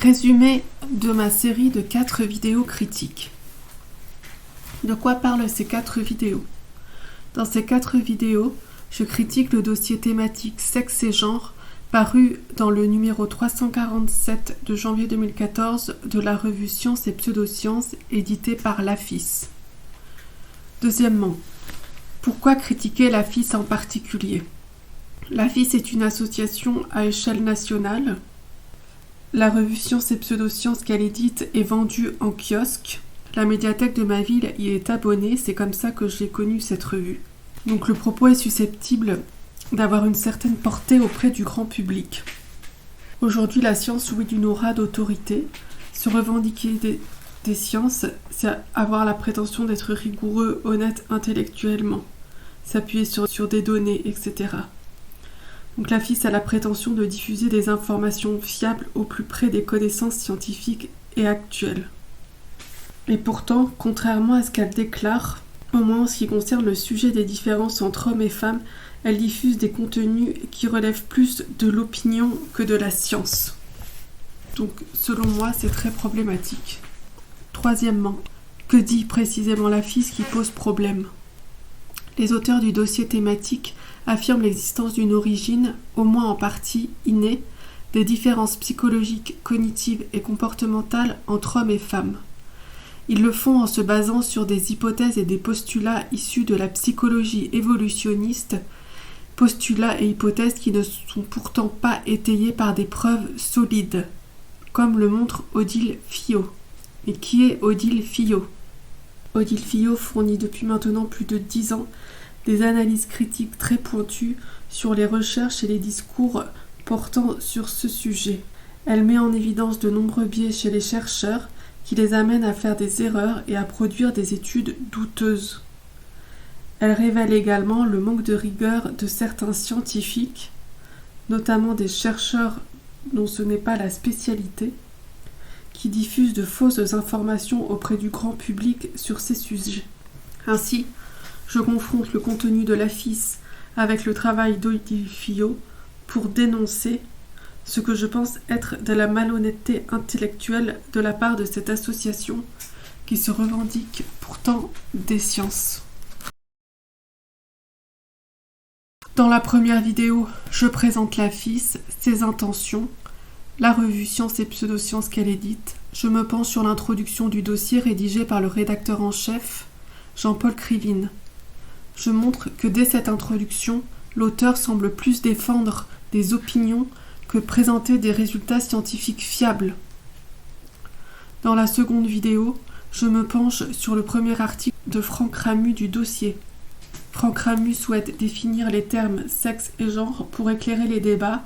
Résumé de ma série de 4 vidéos critiques. De quoi parlent ces 4 vidéos ? Dans ces 4 vidéos, je critique le dossier thématique sexe et genre paru dans le numéro 347 de janvier 2014 de la revue Sciences et Pseudosciences édité par l'AFIS. Deuxièmement, pourquoi critiquer l'AFIS en particulier ? L'AFIS est une association à échelle nationale. La revue Sciences et Pseudosciences qu'elle édite est vendue en kiosque. La médiathèque de ma ville y est abonnée, c'est comme ça que j'ai connu cette revue. Donc le propos est susceptible d'avoir une certaine portée auprès du grand public. Aujourd'hui, la science jouit d'une aura d'autorité. Se revendiquer des sciences, c'est avoir la prétention d'être rigoureux, honnête intellectuellement, s'appuyer sur des données, etc. Donc l'AFIS a la prétention de diffuser des informations fiables au plus près des connaissances scientifiques et actuelles. Et pourtant, contrairement à ce qu'elle déclare, au moins en ce qui concerne le sujet des différences entre hommes et femmes, elle diffuse des contenus qui relèvent plus de l'opinion que de la science. Donc, selon moi, c'est très problématique. Troisièmement, que dit précisément l'AFIS qui pose problème ? Les auteurs du dossier thématique affirment l'existence d'une origine, au moins en partie innée, des différences psychologiques, cognitives et comportementales entre hommes et femmes. Ils le font en se basant sur des hypothèses et des postulats issus de la psychologie évolutionniste, postulats et hypothèses qui ne sont pourtant pas étayés par des preuves solides, comme le montre Odile Fillot. Et qui est Odile Fillot ? Odile Fillot fournit depuis maintenant plus de 10 ans des analyses critiques très pointues sur les recherches et les discours portant sur ce sujet. Elle met en évidence de nombreux biais chez les chercheurs qui les amènent à faire des erreurs et à produire des études douteuses. Elle révèle également le manque de rigueur de certains scientifiques, notamment des chercheurs dont ce n'est pas la spécialité, qui diffusent de fausses informations auprès du grand public sur ces sujets. Ainsi, je confronte le contenu de l'AFIS avec le travail d'Odile Fillot pour dénoncer ce que je pense être de la malhonnêteté intellectuelle de la part de cette association qui se revendique pourtant des sciences. Dans la première vidéo, je présente l'AFIS, ses intentions, la revue Sciences et Pseudosciences qu'elle édite. Je me penche sur l'introduction du dossier rédigé par le rédacteur en chef, Jean-Paul Krivine. Je montre que dès cette introduction, l'auteur semble plus défendre des opinions que présenter des résultats scientifiques fiables. Dans la seconde vidéo, je me penche sur le premier article de Franck Ramu du dossier. Franck Ramu souhaite définir les termes sexe et genre pour éclairer les débats,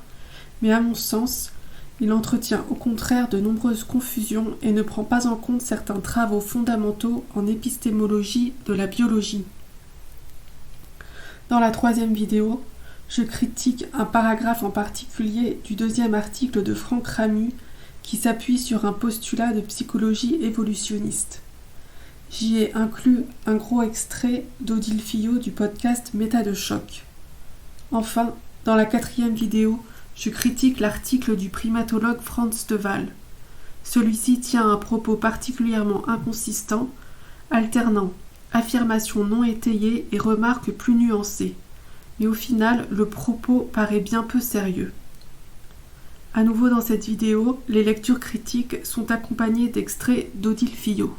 mais à mon sens, il entretient au contraire de nombreuses confusions et ne prend pas en compte certains travaux fondamentaux en épistémologie de la biologie. Dans la troisième vidéo, je critique un paragraphe en particulier du deuxième article de Franck Ramu qui s'appuie sur un postulat de psychologie évolutionniste. J'y ai inclus un gros extrait d'Odile Fillot du podcast Méta de choc. Enfin, dans la quatrième vidéo, je critique l'article du primatologue Franz de Waal. Celui-ci tient un propos particulièrement inconsistant, alternant affirmations non étayées et remarques plus nuancées. Mais au final, le propos paraît bien peu sérieux. À nouveau dans cette vidéo, les lectures critiques sont accompagnées d'extraits d'Odile Fillot.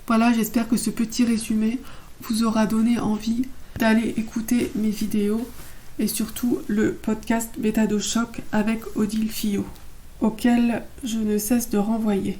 Voilà, j'espère que ce petit résumé vous aura donné envie d'aller écouter mes vidéos et surtout le podcast Méta de choc avec Odile Fillot, auquel je ne cesse de renvoyer.